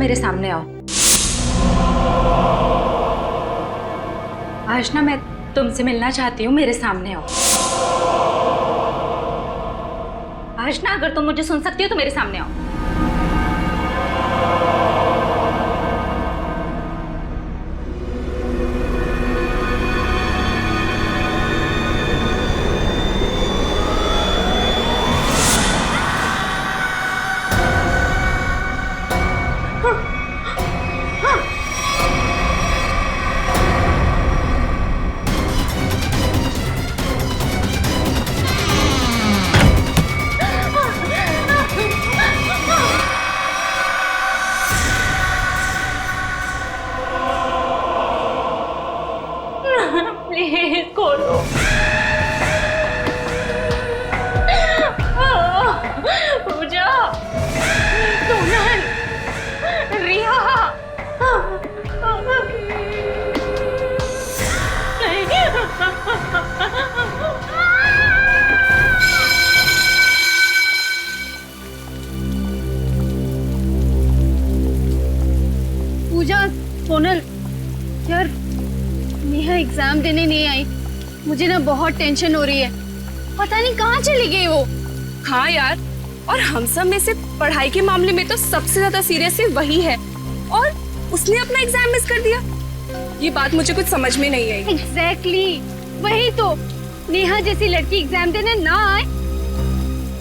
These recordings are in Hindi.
मेरे सामने आओ। आशना, मैं तुमसे मिलना चाहती हूँ, मेरे सामने आओ। आशना, अगर तुम मुझे सुन सकती हो तो मेरे सामने आओ। प्लीज खोलो। पूजा, सोनल, रिया। पूजा, सोनल, यार नेहा एग्जाम देने नहीं आई। मुझे ना बहुत टेंशन हो रही है, पता नहीं कहाँ चली गई वो। हाँ यार, और हम सब में से पढ़ाई के मामले में तो सबसे ज्यादा सीरियस वही है, और उसने अपना एग्जाम मिस कर दिया। ये बात मुझे कुछ समझ में नहीं आई। एग्जैक्टली, वही तो। नेहा जैसी लड़की एग्जाम देने ना आए,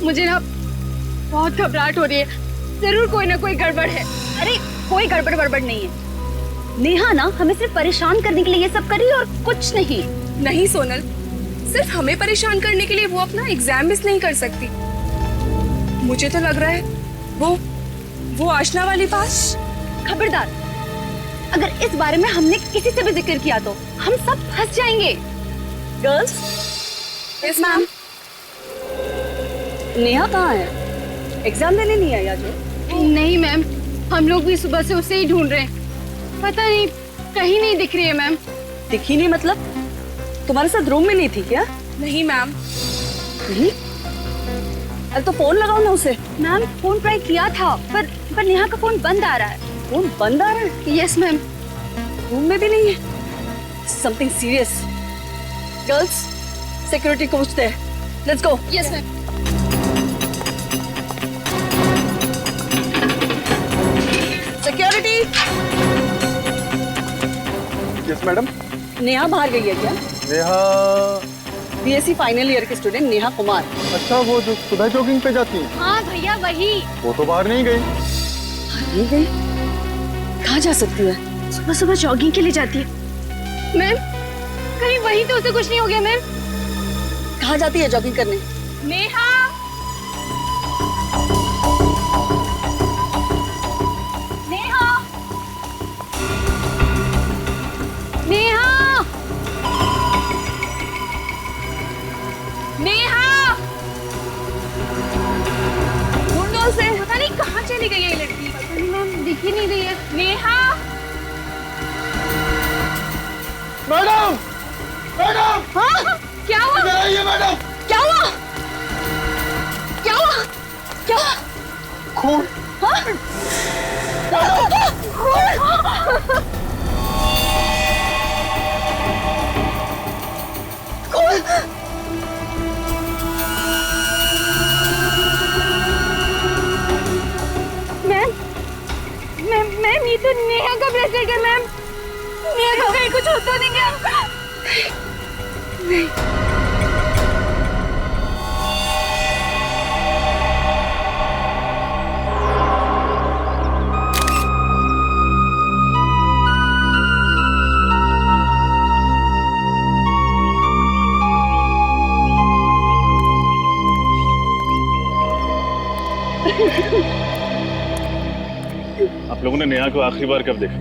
मुझे ना बहुत घबराहट हो रही है। जरूर कोई ना कोई गड़बड़ है। अरे कोई गड़बड़ नहीं है। नेहा ना हमें सिर्फ परेशान करने के लिए ये सब कर रही है और कुछ नहीं। नहीं सोनल, सिर्फ हमें परेशान करने के लिए वो अपना एग्जाम मिस नहीं कर सकती। मुझे तो लग रहा है वो आशना वाली बात। खबरदार, अगर इस बारे में हमने किसी से भी जिक्र किया तो हम सब फंस जाएंगे। गर्ल्स। Yes ma'am. नेहा कहाँ है? एग्जाम देने नहीं आई आज वो? नहीं मैम, हम लोग भी सुबह से उसे ही ढूंढ रहे हैं। पता नहीं, कहीं नहीं दिख रही है मैम। दिखी नहीं मतलब? तुम्हारे साथ रूम में नहीं थी क्या? नहीं मैम। नहीं? अरे तो फोन लगाओ ना उसे। मैम, फोन ट्राई किया था, पर नेहा का फोन बंद आ रहा है। फोन बंद आ रहा है? Yes ma'am. रूम में भी नहीं है। Something serious. गर्ल्स, सिक्योरिटी को पूछते हैं। Let's go. Yes ma'am. Security. Yes madam. Neha बाहर गई है क्या? नेहा? बीएससी फाइनल ईयर की स्टूडेंट नेहा कुमार। अच्छा, वो जो सुबह जॉगिंग पे जाती है? हाँ भैया, वही। वो तो बाहर नहीं गई। नहीं गई? कहाँ जा सकती है? सुबह सुबह जॉगिंग के लिए जाती है। मैम, कहीं वही तो उसे कुछ नहीं हो गया मैम? कहाँ जाती है जॉगिंग करने? नेहा। नेहा, नेहा, नेहा, ढूंढो उसे। पता नहीं कहाँ चली गई है ये लड़की। मैम दिख ही नहीं रही है। नेहा। मैडम, मैडम, हाँ, क्या हुआ? इधर आइए मैडम। क्या हुआ? क्या हुआ? क्या हुआ? खून। मैम, ये तो नेहा का ब्रेसलेट है मैम। नेहा को कहीं कुछ होता नहीं क्या? नहीं। आप लोगों ने नेहा को आखिरी बार कब देखा?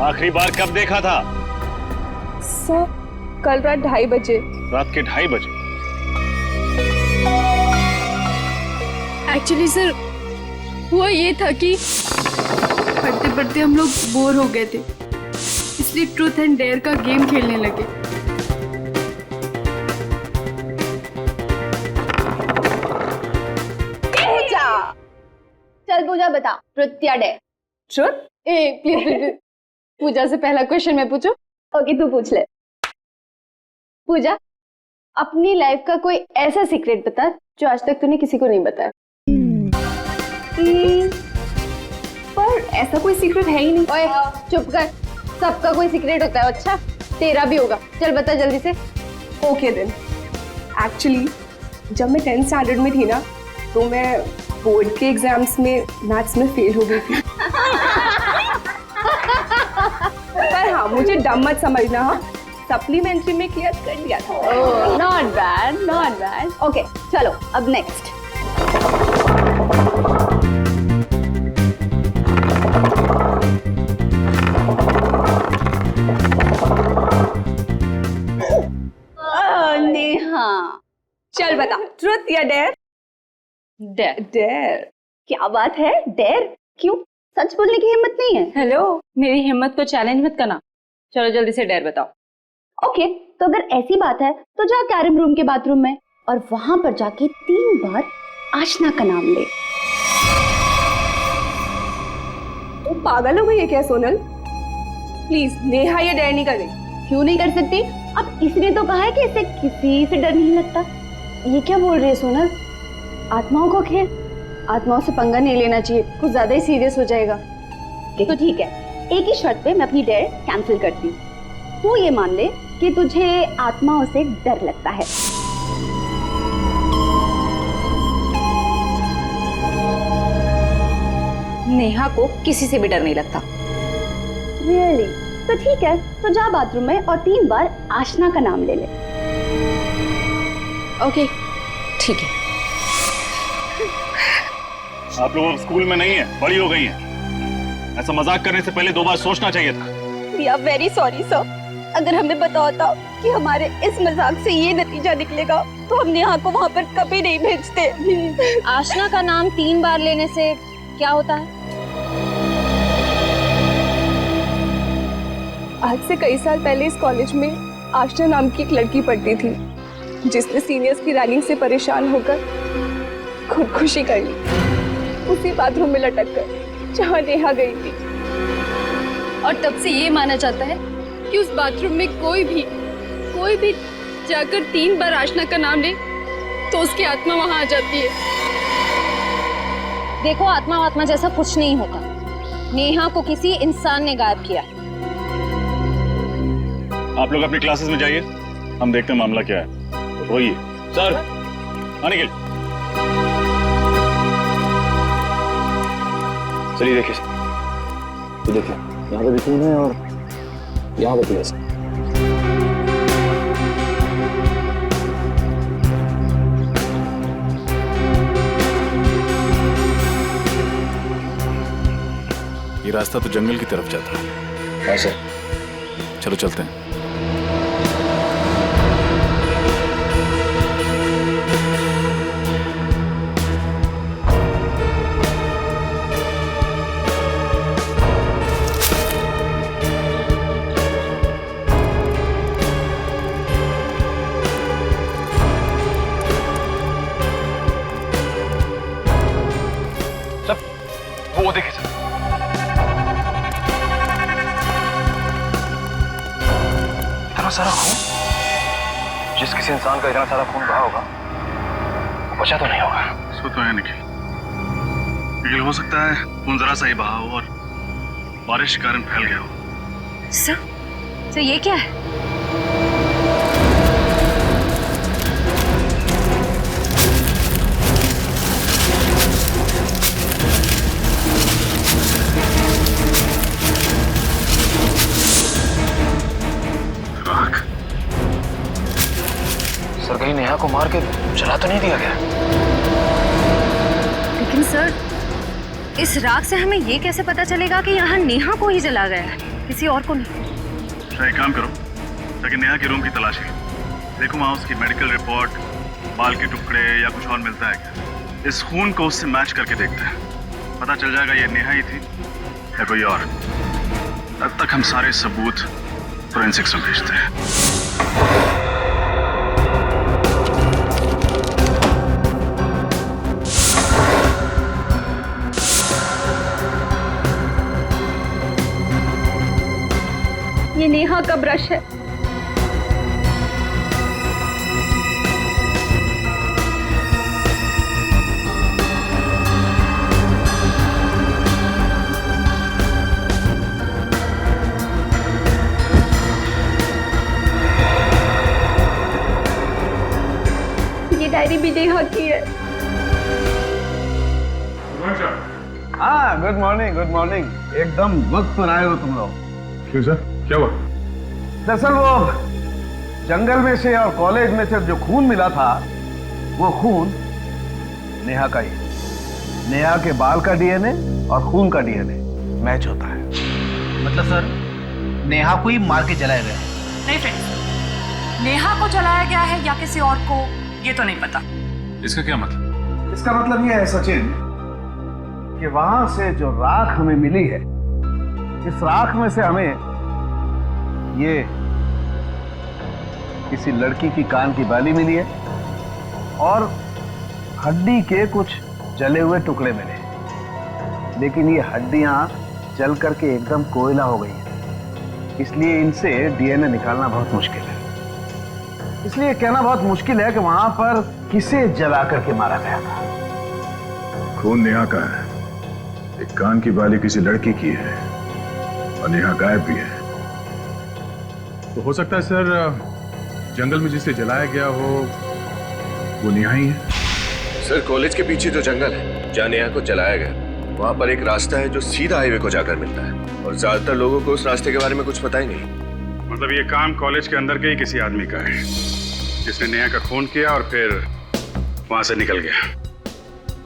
आखिरी बार कब देखा था? सर, कल रात 2:30 बजे। रात के 2:30 बजे? एक्चुअली सर, हुआ ये था कि पढ़ते पढ़ते हम लोग बोर हो गए थे, इसलिए ट्रूथ एंड डेयर का गेम खेलने लगे। पूजा बता, ट्रुथ या डेयर? ट्रुथ? ए प्लीज प्लीज पूजा से पहला क्वेश्चन मैं पूछूं? ओके तू पूछ ले। पूजा, अपनी लाइफ का कोई ऐसा सीक्रेट बता जो आज तक तूने किसी को नहीं बताया। पर ऐसा कोई सीक्रेट है ही नहीं। ओए चुप कर, सबका कोई सीक्रेट होता है। अच्छा तेरा भी होगा, चल बता जल्दी से। ओके देन, एक्चुअली जब मैं 10th स्टैंडर्ड में थी ना, तो मैं बोर्ड के एग्जाम्स में मैथ्स में फेल हो गई थी। पर हाँ, मुझे डम मत समझना, हाँ सप्लीमेंट्री में क्लियर कर लिया था। Not bad not bad. Okay चलो अब नेक्स्ट। नेहा, चल बता, ट्रुथ या डेयर? डेयर। डेयर? क्या बात है, डेयर? क्यों, सच बोलने की हिम्मत नहीं है? हेलो, मेरी हिम्मत को चैलेंज मत करना। चलो जल्दी से डेयर बताओ। ओके तो अगर ऐसी बात है तो जा कैरम रूम के बाथरूम में और वहां पर जाके 3 बार आशना का नाम ले। वो पागल हो गई है क्या सोनल? प्लीज नेहा ये डेयर नहीं कर रही। क्यों नहीं कर सकती? अब इसने तो कहा है कि इसे किसी से डर नहीं लगता। ये क्या बोल रही है सोनल? आत्माओं का खेल, आत्माओं से पंगा नहीं लेना चाहिए, कुछ ज्यादा ही सीरियस हो जाएगा। तो ठीक है, एक ही शर्त पे मैं अपनी डेयर कैंसिल करती हूँ। तू ये मान ले कि तुझे आत्माओं से डर लगता है। नेहा को किसी से भी डर नहीं लगता। रियली? तो ठीक है, तो जा बाथरूम में और 3 बार आशना का नाम ले ले। ओके ठीक है। आप लोग अब स्कूल में नहीं है, बड़ी हो गई हैं। ऐसा मजाक करने से पहले 2 बार सोचना चाहिए था। We are very sorry sir. अगर हमें पता होता कि हमारे इस मजाक से ये नतीजा निकलेगा तो हम नेहा को वहाँ पर कभी नहीं भेजते। आशना का नाम 3 बार लेने से क्या होता है? आज से कई साल पहले इस कॉलेज में आशना नाम की एक लड़की पढ़ती थी, जिसने सीनियर्स की रैगिंग से परेशान होकर खुदकुशी कर ली, उसी बाथरूम में लटक कर जहाँ नेहा गई थी। और तब से ये माना जाता है कि उस बाथरूम में कोई भी जाकर 3 बार आशना का नाम ले तो उसकी आत्मा वहां आ जाती है। देखो, आत्मा जैसा कुछ नहीं होता। नेहा को किसी इंसान ने गायब किया। आप लोग अपनी क्लासेस में जाइए, हम देखते हैं मामला क्या है। वही सर, आने के लिए चलिए देखिए सर, तो देखिए यहाँ पे भी खून है और यहाँ पे प्लेस है। ये रास्ता तो जंगल की तरफ जाता है। हाँ सर। चलो चलते हैं। वो देखिए सर, इतना सारा खून। जिस किसी इंसान का इतना सारा खून बहा होगा वो बचा तो नहीं होगा। इसको तो है निखिल, लेकिन हो सकता है खून जरा सा ही बहा हो और बारिश के कारण फैल गया हो। सर ये क्या है? सर कहीं नेहा को मार के जला तो नहीं दिया गया? लेकिन सर, इस राख से हमें ये कैसे पता चलेगा कि यहाँ नेहा को ही जला गया है, किसी और को नहीं? एक काम करो, ताकि नेहा के रूम की तलाशी देखो, वहाँ उसकी मेडिकल रिपोर्ट, बाल के टुकड़े या कुछ और मिलता है क्या। इस खून को उससे मैच करके देखते हैं, पता चल जाएगा ये नेहा ही थी या कोई और। तब तक हम सारे सबूत फोरेंसिक्स में भेजते हैं। ये नेहा का ब्रश है। ये डायरी भी नेहा की है। हाँ, गुड मॉर्निंग। एकदम वक्त पर आए हो तुम लोग। क्यों सर, क्या हुआ? दरअसल वो जंगल में से और कॉलेज में से जो खून मिला था, वो खून नेहा का ही। नेहा के बाल का डीएनए और खून का डीएनए मैच होता है। मतलब सर, नेहा को ही मार के जलाया गया? नहीं फ्रेंड्स, नेहा को जलाया गया है या किसी और को, ये तो नहीं पता। इसका क्या मतलब? इसका मतलब ये है सचिन कि वहां से जो राख हमें मिली है, इस राख में से हमें ये किसी लड़की की कान की बाली मिली है और हड्डी के कुछ जले हुए टुकड़े मिले, लेकिन ये हड्डियां जल करके एकदम कोयला हो गई हैं, इसलिए इनसे डीएनए निकालना बहुत मुश्किल है। इसलिए कहना बहुत मुश्किल है कि वहां पर किसे जला करके मारा गया था। खून नेहा का है, एक कान की बाली किसी लड़की की है और नेहा गायब भी है। तो हो सकता है सर, जंगल में जिसे जलाया गया हो वो नेहा ही है। सर, कॉलेज के पीछे जो जंगल है जहाँ नेहा को जलाया गया, वहाँ पर एक रास्ता है जो सीधा हाईवे को जाकर मिलता है, और ज्यादातर लोगों को उस रास्ते के बारे में कुछ पता ही नहीं। मतलब ये काम कॉलेज के अंदर के ही किसी आदमी का है, जिसने नेहा का खून किया और फिर वहां से निकल गया।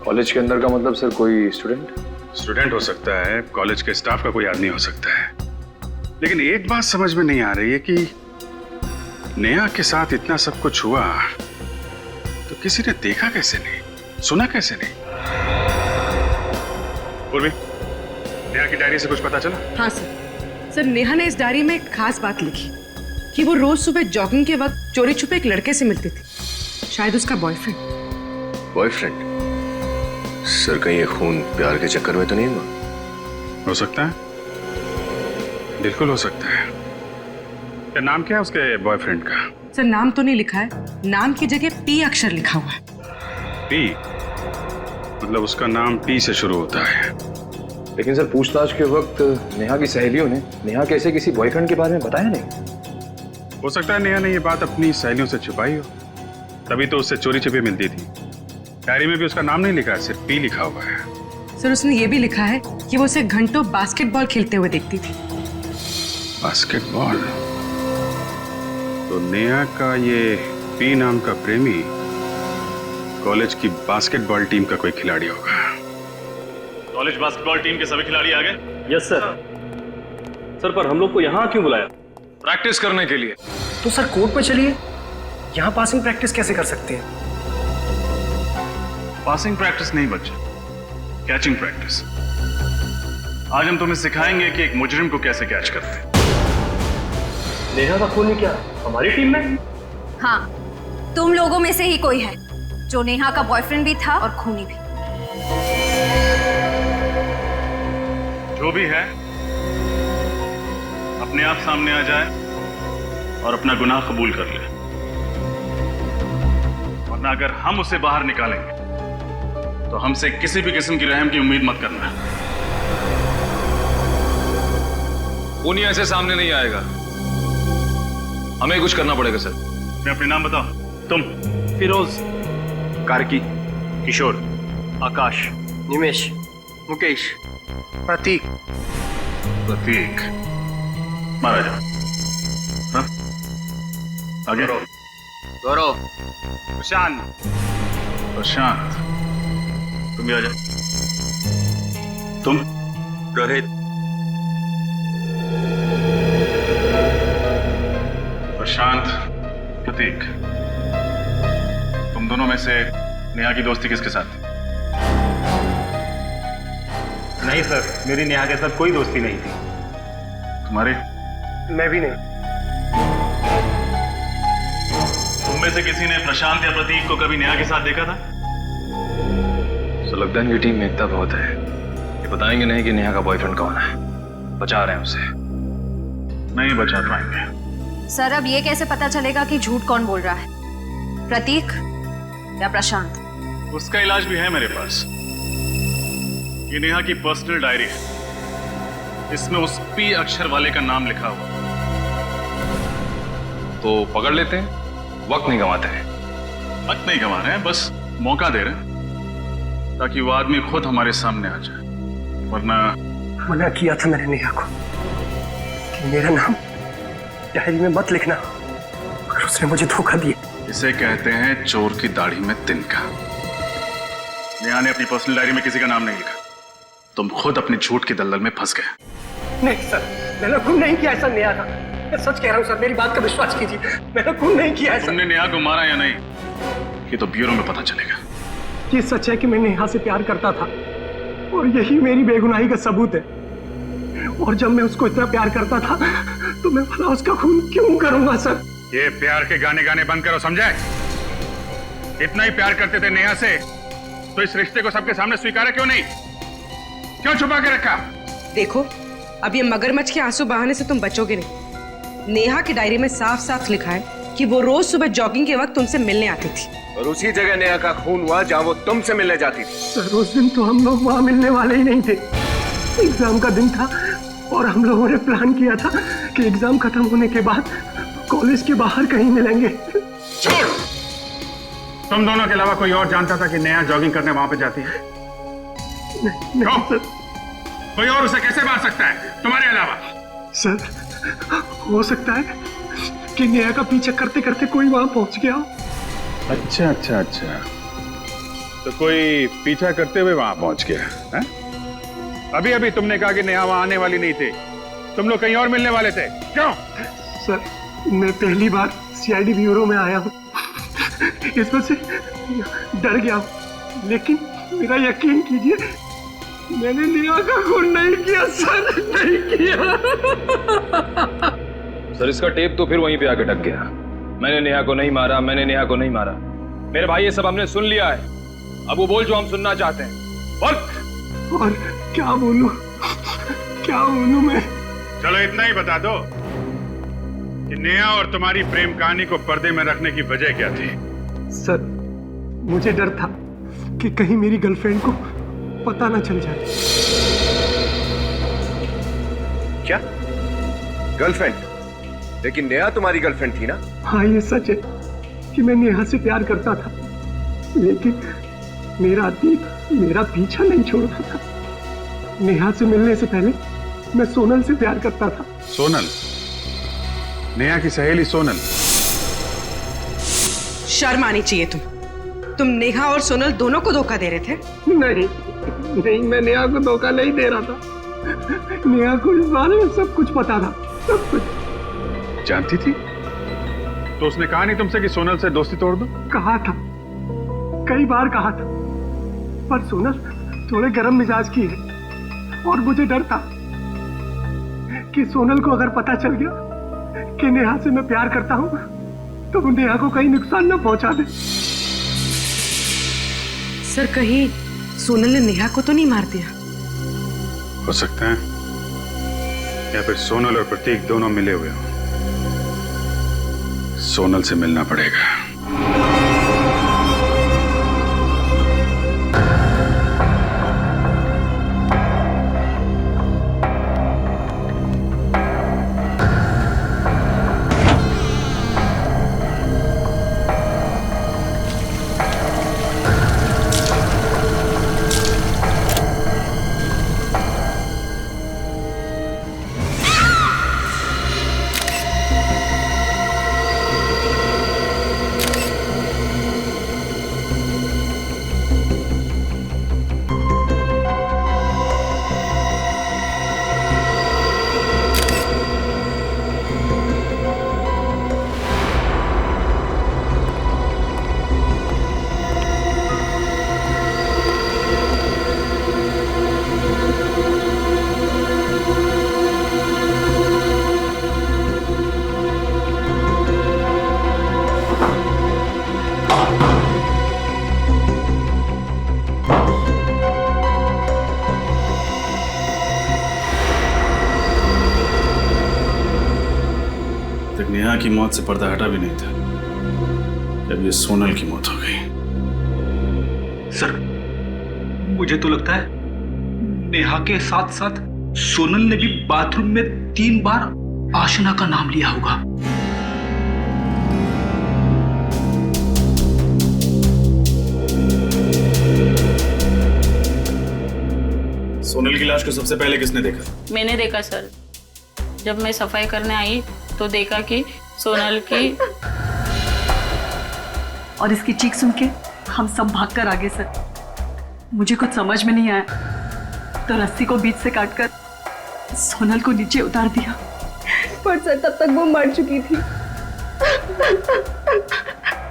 कॉलेज के अंदर का मतलब सर कोई स्टूडेंट हो सकता है, कॉलेज के स्टाफ का कोई आदमी हो सकता है, लेकिन एक बात समझ में नहीं आ रही है कि नेहा के साथ इतना सब कुछ हुआ तो किसी ने देखा कैसे नहीं, सुना कैसे नहीं? पूर्वी, नेहा की डायरी से कुछ पता चला? हाँ सर, नेहा ने इस डायरी में एक खास बात लिखी कि वो रोज सुबह जॉगिंग के वक्त चोरी छुपे एक लड़के से मिलती थी, शायद उसका बॉयफ्रेंड। सर, कहीं ये खून प्यार के चक्कर में तो नहीं हुआ? हो सकता है, बिल्कुल हो सकता है। क्या नाम क्या है उसके बॉयफ्रेंड का? सर नाम तो नहीं लिखा है, नाम की जगह पी अक्षर लिखा हुआ है। पी? मतलब उसका नाम पी से शुरू होता है। लेकिन सर, पूछताछ के वक्त नेहा की सहेलियों ने नेहा के ऐसे किसी बॉयफ्रेंड के बारे में बताया नहीं। हो सकता है नेहा ने ये बात अपनी सहेलियों से छुपाई हो, तभी तो उससे चोरी छिपे मिलती थी। डायरी में भी उसका नाम नहीं लिखा है, सिर्फ पी लिखा हुआ है। सर उसने ये भी लिखा है कि वो उसे घंटों बास्केटबॉल खेलते हुए देखती थी। बास्केटबॉल? तो नेहा का ये पी नाम का प्रेमी कॉलेज की बास्केटबॉल टीम का कोई खिलाड़ी होगा। कॉलेज बास्केटबॉल टीम के सभी खिलाड़ी आ गए? Yes sir. सर, पर हम लोग को यहाँ क्यों बुलाया? प्रैक्टिस करने के लिए। तो सर कोर्ट में चलिए, यहाँ पासिंग प्रैक्टिस कैसे कर सकते हैं? पासिंग प्रैक्टिस नहीं बच्चे, कैचिंग प्रैक्टिस। आज हम तुम्हें सिखाएंगे कि एक मुजरिम को कैसे कैच करते हैं। नेहा का खून क्या हमारी टीम में? हाँ, तुम लोगों में से ही कोई है जो नेहा का बॉयफ्रेंड भी था और खूनी भी। जो भी है अपने आप सामने आ जाए और अपना गुनाह कबूल कर ले, वरना अगर हम उसे बाहर निकालेंगे तो हमसे किसी भी किस्म की रहम की उम्मीद मत करना। खूनी ऐसे सामने नहीं आएगा, हमें कुछ करना पड़ेगा सर। मैं अपने नाम बताओ। तुम? फिरोज, कार्की, किशोर, आकाश, निमेश, मुकेश, प्रतीक। प्रतीक। मारा जाओ। हाँ? आगे। गौरव, प्रशांत। प्रशांत, तुम भी आ जाओ। तुम? रोहित। प्रशांत, प्रतीक, तुम दोनों में से नेहा की दोस्ती किसके साथ? नहीं सर, मेरी नेहा के साथ कोई दोस्ती नहीं थी। तुम्हारी? मैं भी नहीं। तुम में से किसी ने प्रशांत या प्रतीक को कभी नेहा के साथ देखा था? तो लगता है इनकी टीम में एकता बहुत है। ये बताएंगे नहीं कि नेहा का बॉयफ्रेंड कौन है, बचा रहे हैं उसे। नहीं बचा पाएंगे। सर अब ये कैसे पता चलेगा कि झूठ कौन बोल रहा है, प्रतीक या प्रशांत? उसका इलाज भी है मेरे पास। ये नेहा की पर्सनल डायरी है, इसमें उस पी अक्षर वाले का नाम लिखा हुआ। तो पकड़ लेते हैं, वक्त नहीं गंवाते हैं। वक्त नहीं गंवा रहे हैं, बस मौका दे रहे हैं ताकि वो आदमी खुद हमारे सामने आ जाए, वरना मना किया था मैंने नेहा को कि मेरा नाम डायरी में मत लिखना, और उसने मुझे धोखा दिया। इसे कहते हैं चोर की दाढ़ी में तिनका। नेहा ने अपनी पर्सनल डायरी में किसी का नाम नहीं लिखा, तुम खुद अपने झूठ की दलदल में फंस गए। नहीं सर, मैंने खून नहीं किया ऐसा नेहा का, मैं सच कह रहा हूँ सर, मेरी बात का विश्वास कीजिए, मैंने खून नहीं किया ऐसा। तुमने नेहा को मारा या नहीं, ये तो ब्यूरो में पता चलेगा। ये सच है कि मैं नेहा से प्यार करता था, और यही मेरी बेगुनाही का सबूत है। और जब मैं उसको इतना प्यार करता था तो मैं भला उसका खून क्यों करूंगा सर? ये प्यार के गाने गाने बंद करो, समझे? इतना ही प्यार करते थे नेहा से तो इस रिश्ते को सबके सामने स्वीकारा क्यों नहीं? क्यों छुपा के रखा? देखो, अब ये मगरमच्छ के आंसू बहाने से तुम बचोगे नहीं। नेहा की डायरी में साफ साफ लिखा है कि वो रोज सुबह जॉगिंग के वक्त तुमसे मिलने आती थी, और उसी जगह नेहा का खून हुआ जहां वो तुमसे मिलने जाती थी। सर उस दिन तो हम लोग वहां मिलने वाले ही नहीं थे, एग्जाम का दिन था, और हम लोगों ने प्लान किया था कि एग्जाम खत्म होने के बाद कॉलेज के बाहर कहीं मिलेंगे। छोड़! तुम दोनों के अलावा कोई और जानता था कि नेहा जॉगिंग करने वहां पे जाती है? नहीं सर। कोई और उसे कैसे मार सकता है तुम्हारे अलावा? सर हो सकता है कि नेहा का पीछा करते करते कोई वहां पहुंच गया हो। अच्छा अच्छा अच्छा, तो कोई पीछा करते हुए वहां पहुंच गया है? अभी अभी तुमने कहा कि नेहा वहां आने वाली नहीं थी, तुम लोग कहीं और मिलने वाले थे, क्यों? सर मैं पहली बार सीआईडी ब्यूरो में आया हूँ, इस वजह से डर गया हूँ, लेकिन मेरा यकीन कीजिए मैंने नेहा का खून नहीं किया सर, नहीं किया। सर इसका टेप तो फिर वहीं पे आके टक गया। मैंने नेहा को नहीं मारा, मैंने नेहा को नहीं मारा। मेरे भाई ये सब हमने सुन लिया है, अब वो बोल जो हम सुनना चाहते हैं। और क्या बोलूं मैं? चलो इतना ही बता दो कि नेहा और तुम्हारी प्रेम कहानी को पर्दे में रखने की वजह क्या थी? सर मुझे डर था कि कहीं मेरी गर्लफ्रेंड को पता ना चल जाए। क्या गर्लफ्रेंड? लेकिन नेहा तुम्हारी गर्लफ्रेंड थी ना? हाँ ये सच है कि मैं नेहा से प्यार करता था, लेकिन मेरा अतीत मेरा पीछा नहीं छोड़ रहा था। नेहा से मिलने से पहले मैं सोनल से प्यार करता था। सोनल? नेहा की सहेली सोनल? शर्म आनी चाहिए तुम नेहा और सोनल दोनों को धोखा दे रहे थे। नहीं मैं नेहा को धोखा नहीं दे रहा था, नेहा को इस बारे में सब कुछ पता था, सब कुछ जानती थी? तो उसने कहा नहीं तुमसे कि सोनल से दोस्ती तोड़ दो? कहा था, कई बार कहा था, पर सोनल थोड़े गर्म मिजाज की है, और मुझे डर था कि सोनल को अगर पता चल गया कि नेहा से मैं प्यार करता हूं तो वो नेहा को कहीं नुकसान ना पहुंचा दे। सर कहीं सोनल ने नेहा को तो नहीं मार दिया? हो सकता है, या फिर सोनल और प्रतीक दोनों मिले हुए हों। सोनल से मिलना पड़ेगा। तक नेहा की मौत से पर्दा हटा भी नहीं था, जब ये सोनल की मौत हो गई। सर, मुझे तो लगता है नेहा के साथ साथ सोनल ने भी बाथरूम में 3 बार आशना का नाम लिया होगा। सोनल की लाश को सबसे पहले किसने देखा? मैंने देखा सर। जब मैं सफाई करने आई तो देखा कि सोनल की, और इसकी चीख सुन के हम सब भागकर आ गए सर। मुझे कुछ समझ में नहीं आया तो रस्सी को बीच से काटकर सोनल को नीचे उतार दिया। पर सर तब तक वो मर चुकी थी।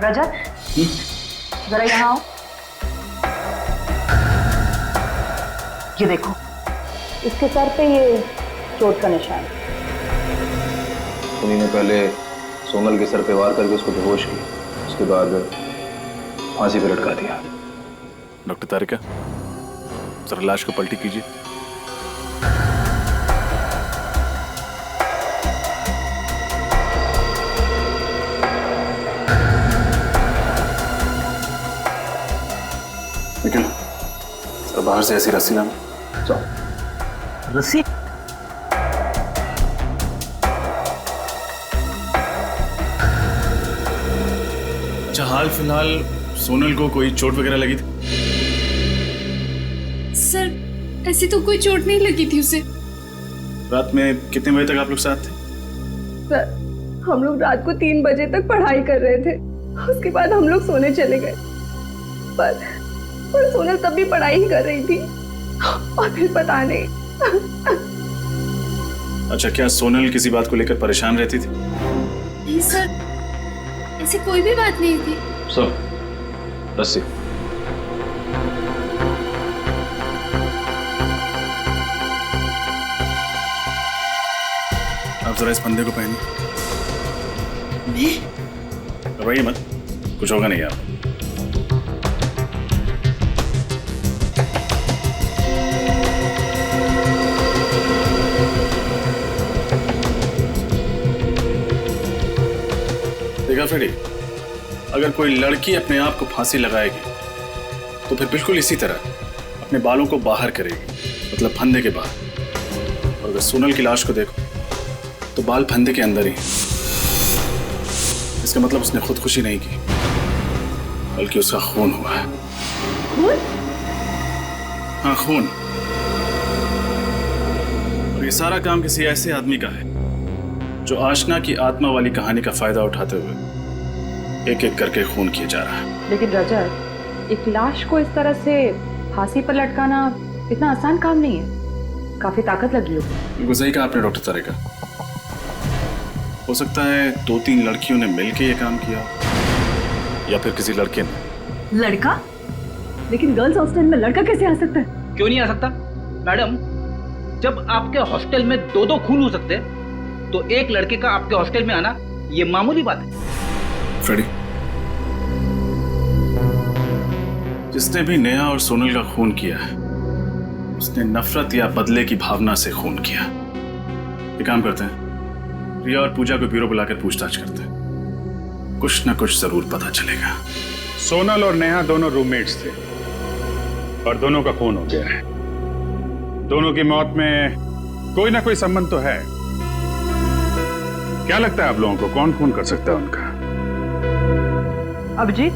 रजत, जरा यहाँ आओ। ये देखो, इसके सर पे ये चोट का निशान। उन्हीं ने पहले सोनल के सर पे वार करके उसको बेहोश किया, उसके बाद फांसी पे लटका दिया। डॉक्टर तारिका, जरा लाश को पलटी कीजिए। निकल, जरा बाहर से ऐसी रस्सी लाना। रस्सी? अच्छा, हाल फिलहाल सोनल को कोई चोट वगैरह लगी थी? सर ऐसी तो कोई चोट नहीं लगी थी उसे। रात में कितने बजे तक आप लोग साथ थे? सर हम लोग रात को 3 बजे तक पढ़ाई कर रहे थे, उसके बाद हम लोग सोने चले गए। पर सोनल तब भी पढ़ाई ही कर रही थी और फिर पता नहीं। अच्छा, क्या सोनल किसी बात को लेकर परेशान रहती थी? नहीं सर, ऐसी कोई भी बात नहीं थी। सर, रस्सी। आप जरा इस फंदे को पहनिए। घबराइए मत, कुछ होगा नहीं आप। देखा फ्रेडी, अगर कोई लड़की अपने आप को फांसी लगाएगी तो फिर बिल्कुल इसी तरह अपने बालों को बाहर करेगी, मतलब फंदे के बाहर। और अगर सोनल की लाश को देखो तो बाल फंदे के अंदर ही। इसका मतलब उसने खुदकुशी नहीं की, बल्कि उसका खून हुआ है। खून? हाँ, खून। और ये सारा काम किसी ऐसे आदमी का है जो आशना की आत्मा वाली कहानी का फायदा उठाते हुए एक एक करके खून किए जा रहा है। लेकिन रजत, एक लाश को इस तरह से फांसी पर लटकाना इतना आसान काम नहीं है, काफी ताकत लगी होगी। बिल्कुल सही कहा आपने डॉक्टर तारिका। हो सकता है 2-3 लड़कियों ने मिलकर ये काम किया, या फिर किसी लड़के ने। लड़का? लेकिन गर्ल्स हॉस्टल में लड़का कैसे आ सकता है? क्यों नहीं आ सकता मैडम? जब आपके हॉस्टल में 2-2 खून हो सकते हैं तो एक लड़के का आपके हॉस्टल में आना ये मामूली बात है। फ्रेडी, जिसने भी नेहा और सोनल का खून किया है उसने नफरत या बदले की भावना से खून किया। ये काम करते हैं, रिया और पूजा को ब्यूरो बुलाकर पूछताछ करते हैं, कुछ ना कुछ जरूर पता चलेगा। सोनल और नेहा दोनों रूममेट्स थे और दोनों का खून हो गया है। दोनों की मौत में कोई ना कोई संबंध तो है। क्या लगता है आप लोगों को, कौन खून कर सकता है उनका? अभिजीत,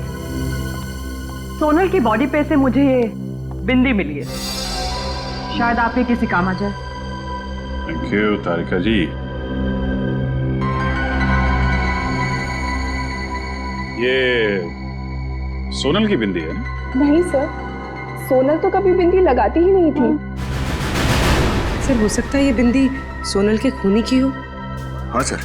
सोनल की बॉडी पे से मुझे ये बिंदी मिली है, शायद आपके किसी काम आ जाए। थैंक यू तारिका जी। ये सोनल की बिंदी है ना? नहीं सर, सोनल तो कभी बिंदी लगाती ही नहीं थी। सर हो सकता है ये बिंदी सोनल के खूनी की हो। हाँ सर,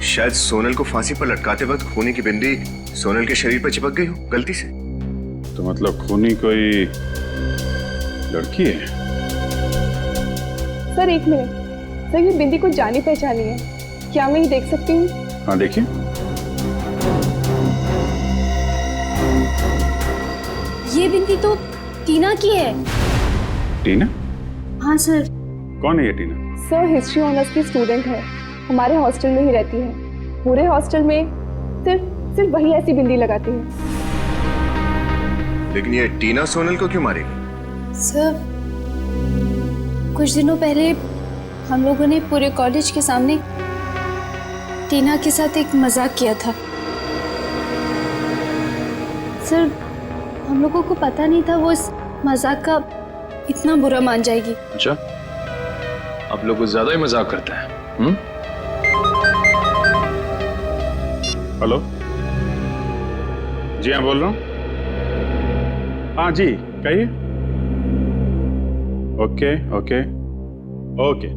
शायद सोनल को फांसी पर लटकाते वक्त खूनी की बिंदी सोनल के शरीर पर चिपक गई हो गलती से। तो मतलब खूनी कोई लड़की है? सर एक मिनट, सर ये बिंदी को जानी पहचानी है, क्या मैं ये देख सकती हूँ? हाँ देखिए। ये बिंदी तो टीना की है। टीना? हाँ सर। कौन है ये टीना? सर हिस्ट्री ऑनर्स की स्टूडेंट है, हमारे हॉस्टल में ही रहती है। पूरे हॉस्टल में सिर्फ वही ऐसी बिंदी लगाती है। लेकिन ये टीना सोनल को क्यों मारेगी? सर, कुछ दिनों पहले हम लोगों ने पूरे कॉलेज के सामने टीना के साथ एक मजाक किया था। सर, हम लोगों को पता नहीं था वो इस मजाक का इतना बुरा मान जाएगी। अच्छा, आप लोग कुछ ज्यादा ही मजाक करते हैं। हेलो, जी हाँ बोल रहा हूँ। हाँ जी, कहिए। ओके ओके ओके,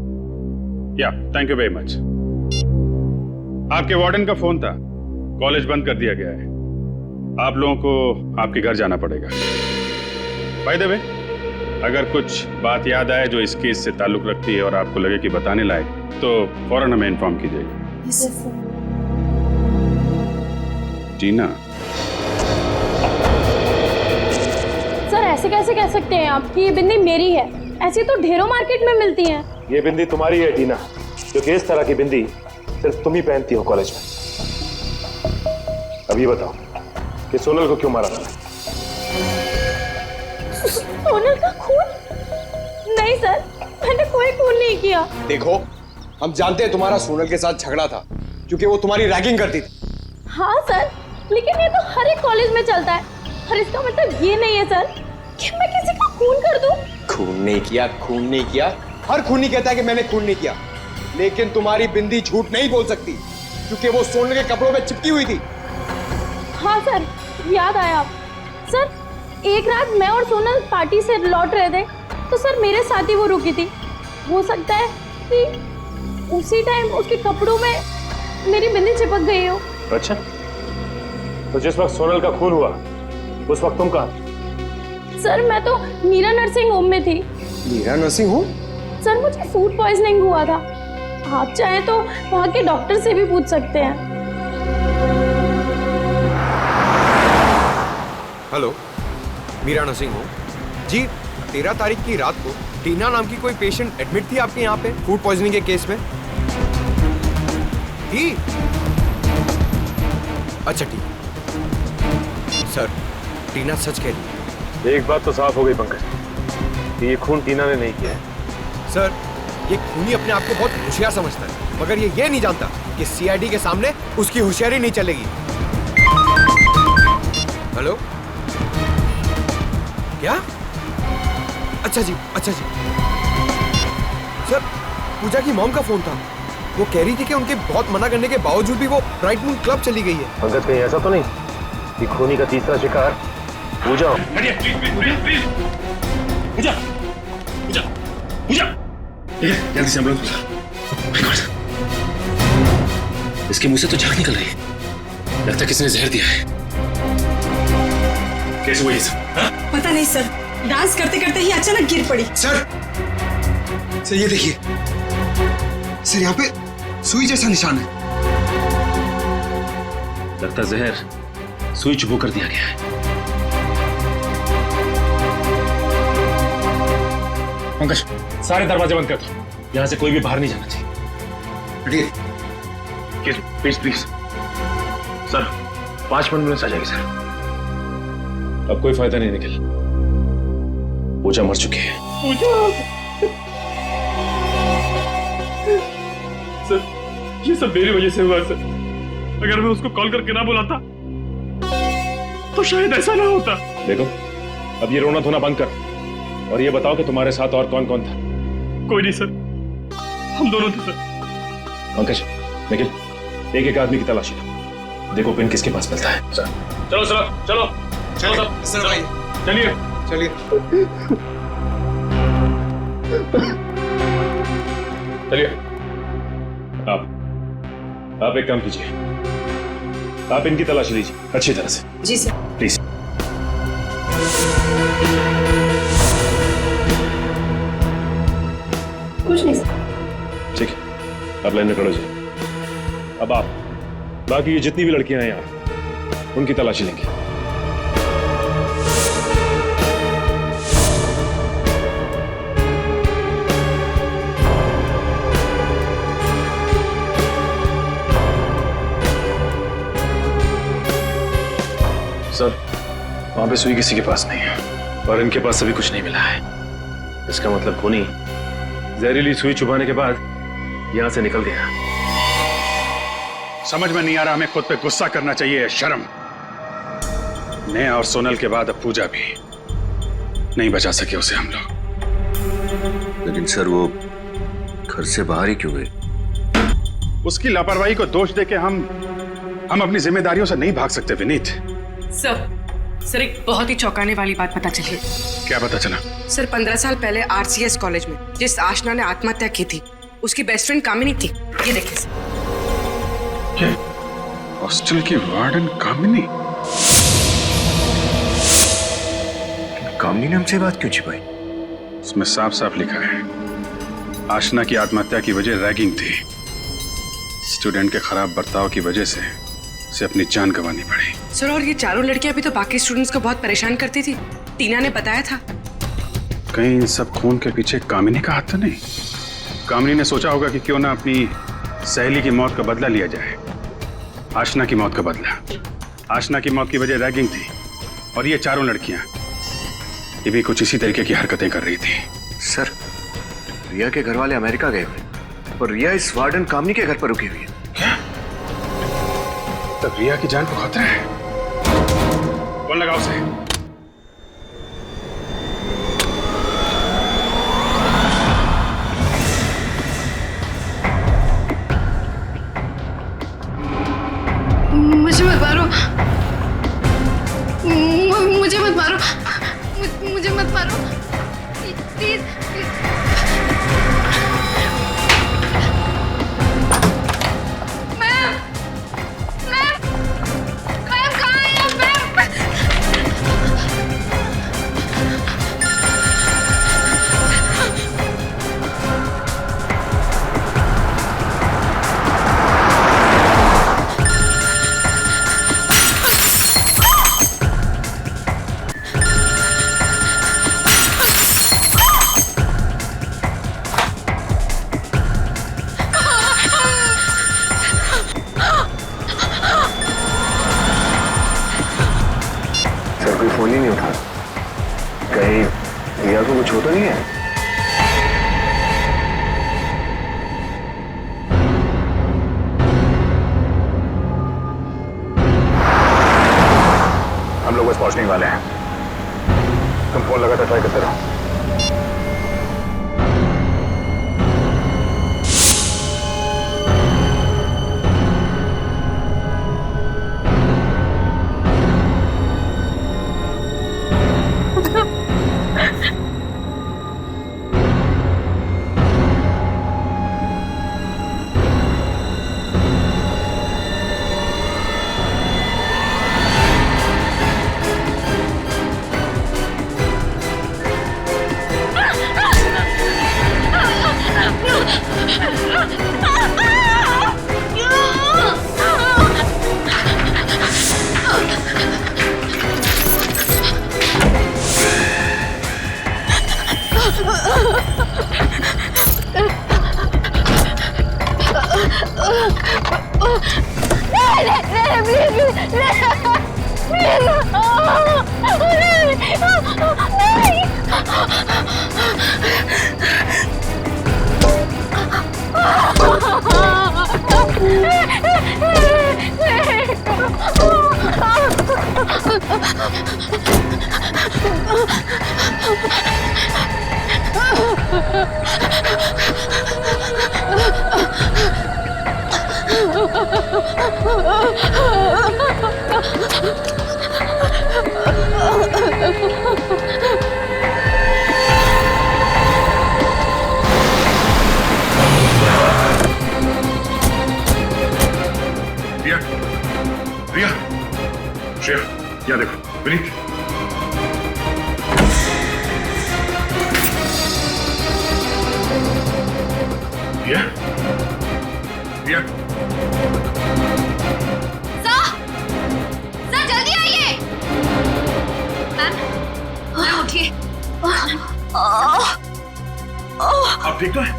या थैंक यू वेरी मच। आपके वार्डन का फोन था, कॉलेज बंद कर दिया गया है। आप लोगों को आपके घर जाना पड़ेगा। बाय द वे, अगर कुछ बात याद आए जो इस केस से ताल्लुक रखती है और आपको लगे कि बताने लायक, तो फौरन हमें इन्फॉर्म कीजिएगा। टीना, सर ऐसे कैसे कह सकते हैं आप कि ये बिंदी मेरी है? ऐसी तो ढेरों मार्केट में मिलती हैं। ये बिंदी तुम्हारी है टीना, क्योंकि इस तरह की बिंदी सिर्फ तुम ही पहनती हो कॉलेज में। अब ये बताओ कि सोनल को क्यों मारा था? सोनल का खून? नहीं सर, मैंने कोई खून नहीं किया। देखो, हम जानते हैं तुम्हारा सोनल के साथ झगड़ा था क्योंकि वो तुम्हारी रैगिंग करती थी। हाँ सर, लेकिन ये तो हर एक कॉलेज में चलता है, और इसका मतलब ये नहीं है सर कि मैं किसी का खून कर दूं। खून नहीं किया, खून नहीं किया। हर खूनी कहता है कि मैंने खून नहीं किया, लेकिन तुम्हारी बिंदी झूठ नहीं बोल सकती क्योंकि वो सोनल के कपड़ों में चिपकी हुई थी। हाँ सर, याद आया। सर, एक रात मैं और सोनल पार्टी से लौट रहे थे, तो सर मेरे साथ ही वो रुकी थी। हो सकता है कि उसी टाइम उसके कपड़ों में मेरी बिंदी चिपक गई हो। अच्छा, तो जिस वक्त सोनल का खून हुआ उस वक्त तुम कहाँ? सर, मैं तो मीरा नर्सिंग होम में थी। Meera nursing home? सर, मुझे फूड पॉइजनिंग हुआ था। आप चाहें तो वहाँ के डॉक्टर से भी पूछ सकते हैं। हेलो, मीरा नर्सिंग होम जी। 13 तारीख की रात को टीना नाम की कोई पेशेंट एडमिट थी आपके यहाँ पे फूड पॉइजनिंग के केस में? थी? अच्छा ठीक। सर, टीना सच कह रही है। एक बात तो साफ हो गई पंकज, कि ये खून टीना ने नहीं किया है। सर, ये खूनी अपने आप को बहुत होशियार समझता है, मगर ये नहीं जानता कि सीआईडी के सामने उसकी होशियारी नहीं चलेगी। हेलो, क्या? अच्छा जी, अच्छा जी। सर, पूजा की मॉम का फोन था। वो कह रही थी कि उनके बहुत मना करने के बावजूद भी वो ब्राइट मून क्लब चली गई है। पंकज, कहीं ऐसा तो नहीं कि खूनी का तीसरा शिकार पूजा? जल्दी से एम्बुलेंस बुला। इसके मुंह से तो झाग निकल रही है, लगता है किसी ने जहर दिया है। कैसे हुआ ये सब? पता नहीं सर, डांस करते करते ही अचानक गिर पड़ी। सर ये देखिए सर, यहाँ पे सुई जैसा निशान है। लगता जहर सुई चुबो कर दिया गया है। पंकज, सारे दरवाजे बंद कर दो, यहां से कोई भी बाहर नहीं जाना चाहिए। प्लीज प्लीज सर, 5 मिनट में आ जाएगी सर। अब कोई फायदा नहीं निकल, पूजा मर चुकी है। सर, ये सब मेरी वजह से हुआ सर। अगर मैं उसको कॉल करके ना बुलाता तो शायद ऐसा ना होता। देखो, अब ये रोना धोना बंद कर और ये बताओ कि तुम्हारे साथ और कौन कौन था? कोई नहीं सर, हम दोनों थे सर। पंकज, निखिल, एक एक आदमी की तलाशी लो, देखो पिन किसके पास मिलता है। सर, चलो चलो चलो चलो सर भाई, चलिए चलिए चलिए। आप एक काम कीजिए, आप इनकी तलाशी लीजिए अच्छी तरह से। जी सर। प्लीज। कुछ नहीं सर। ठीक है, आप लाइन में खड़े हो जाइए। अब आप बाकी ये जितनी भी लड़कियां हैं यहाँ, उनकी तलाशी लेंगे। वहां पे सुई किसी के पास नहीं है और इनके पास अभी कुछ नहीं मिला है। इसका मतलब खूनी जहरीली सुई चुभाने के बाद यहां से निकल गया। समझ में नहीं आ रहा हमें खुद पे गुस्सा करना चाहिए या शर्म। नेहा और सोनल के बाद अब पूजा भी नहीं बचा सके उसे हम लोग। लेकिन सर वो घर से बाहर ही क्यों गई? उसकी लापरवाही को दोष देके हम अपनी जिम्मेदारियों से नहीं भाग सकते विनीत। सर एक बहुत ही चौंकाने वाली बात पता चली है। क्या पता चला? सर 15 साल पहले RCS कॉलेज में जिस आशना ने आत्महत्या की थी उसकी बेस्ट फ्रेंड कामिनी थी। ये देखिए सर। क्या? हॉस्टल की वार्डन कामिनी? कामिनी ने हमसे बात क्यों छिपाई? उसमें साफ साफ लिखा है आशना की आत्महत्या की वजह रैगिंग थी। स्टूडेंट के खराब बर्ताव की वजह से उसे अपनी जान गंवानी पड़ी। सर और ये चारों लड़कियां भी तो बाकी स्टूडेंट्स को बहुत परेशान करती थी। टीना ने बताया था। कहीं इन सब खून के पीछे कामिनी का हाथ तो नहीं? कामिनी ने सोचा होगा कि क्यों ना अपनी सहेली की मौत का बदला लिया जाए। आशना की मौत का बदला। आशना की मौत की वजह रैगिंग थी और ये चारों लड़कियां ये भी कुछ इसी तरीके की हरकतें कर रही थी। सर रिया के घर वाले अमेरिका गए हुए और रिया इस वार्डन कामिनी के घर पर रुकी हुई है। क्या? तब रिया की जान को खतरा है। फोन लगाओ उसे। मुझे मत मारो, मुझे मत मारो, मुझे मत मारो प्लीज। फोन ही नहीं उठा। कहीं रिया को कुछ होता नहीं है? हम लोग बस पहुंचने वाले हैं। तुम फोन लगातार ट्राई करते रहो। या देखो विनीत, रिया, रिया, जल्दी आइए। मैम उठिए। आप ठीक तो है?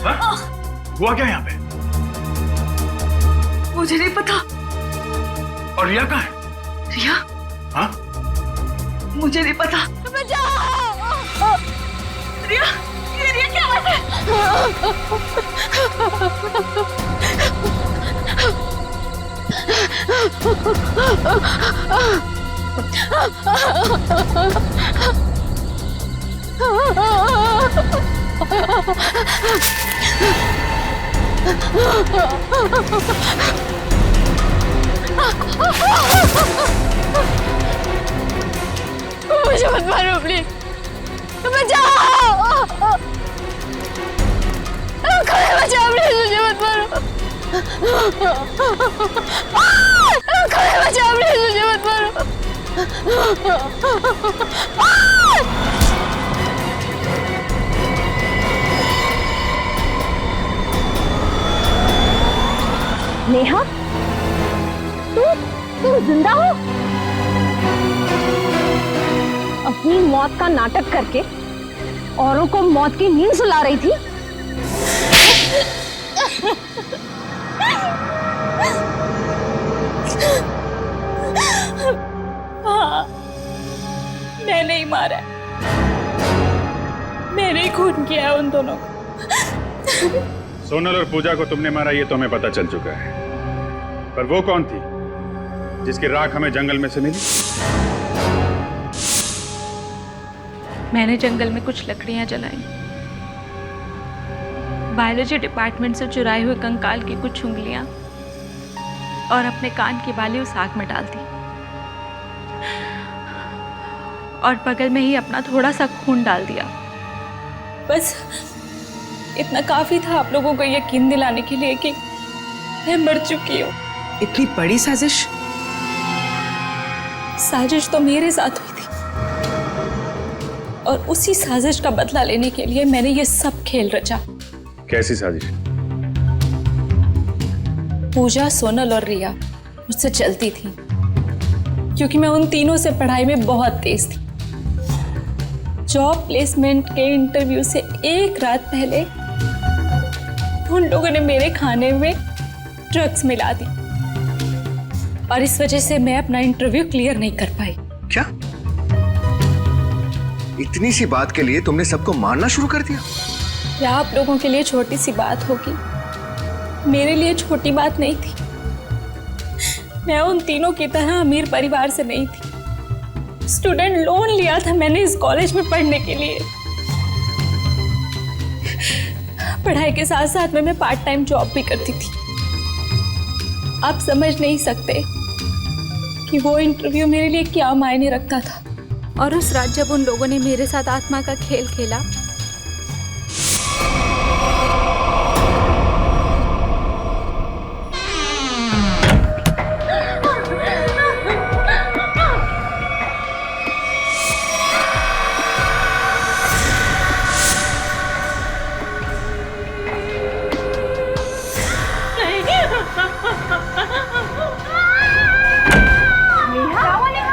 हाँ? हुआ क्या यहाँ पे? मुझे नहीं पता। और रिया कहाँ है? रिया? हाँ? मुझे नहीं पता। रिया, रिया क्या बात मुझे मत मारो प्लीज, बचाओ, बचाओ प्लीज, मुझे मत मारो, बचाओ प्लीज, मुझे मत मारो। नेहा, तुम जिंदा हो? अपनी मौत का नाटक करके औरों को मौत की नींद सुला रही थी। हाँ, मैंने ही मारा, मैंने ही खून किया उन दोनों को। सोनल और पूजा को तुमने मारा ये तो हमें पता चल चुका है, पर वो कौन थी जिसकी राख हमें जंगल में से मिली? मैंने जंगल में कुछ लकड़ियां जलाई, बायोलॉजी डिपार्टमेंट से चुराए हुए कंकाल की कुछ उंगलियां और अपने कान की बाली उस आग में डाल दी, और बगल में ही अपना थोड़ा सा खून डाल दिया। बस इतना काफी था आप लोगों को यकीन दिलाने के लिए कि मैं मर चुकी हूँ। इतनी बड़ी साजिश? साजिश तो मेरे साथ हुई थी, और उसी साजिश का बदला लेने के लिए मैंने ये सब खेल रचा। कैसी साजिश? पूजा, सोनल और रिया मुझसे चलती थी, क्योंकि मैं उन तीनों से पढ़ाई में बहुत तेज थी। जॉब प्लेसमेंट के इंटरव्यू से एक रात पहले उन लोगों ने मेरे खाने में ड्रग्स मिला दी, और इस वजह से मैं अपना इंटरव्यू क्लियर नहीं कर पाई। क्या? इतनी सी बात के लिए तुमने सबको मारना शुरू कर दिया? क्या आप लोगों के लिए छोटी सी बात होगी, मेरे लिए छोटी बात नहीं थी। मैं उन तीनों की तरह अमीर परिवार से नहीं थी। स्टूडेंट लोन लिया था मैंने इस कॉलेज में पढ़ने के लिए। पढ़ाई के साथ साथ में मैं पार्ट टाइम जॉब भी करती थी। आप समझ नहीं सकते कि वो इंटरव्यू मेरे लिए क्या मायने रखता था। और उस रात जब उन लोगों ने मेरे साथ आत्मा का खेल खेला,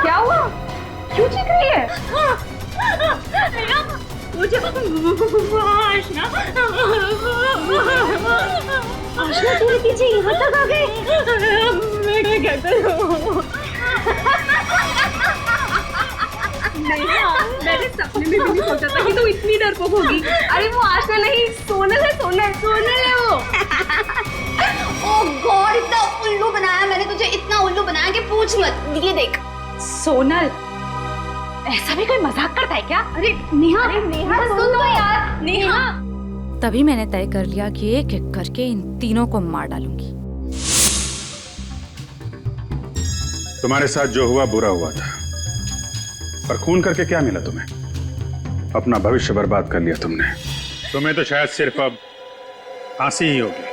क्या हुआ? क्यों चीख रही है? आशना तेरे पीछे यहाँ तक आ गए? मैं क्या करूँ? मैंने सपने में भी नहीं सोचा था कि तू इतनी डरपोक होगी। अरे वो आशना नहीं, सोनल है, सोनल है वो। ओह गॉड, इतना उल्लू बनाया मैंने तुझे, इतना उल्लू बनाया कि पूछ मत। ये देख सोनल, ऐसा भी कोई मजाक करता है क्या? अरे नेहा, सुन तो यार, नेहा। तभी मैंने तय कर लिया कि एक एक करके इन तीनों को मार डालूंगी। तुम्हारे साथ जो हुआ बुरा हुआ था, पर खून करके क्या मिला तुम्हें? अपना भविष्य बर्बाद कर लिया तुमने। तुम्हें तो शायद सिर्फ अब फांसी ही होगी।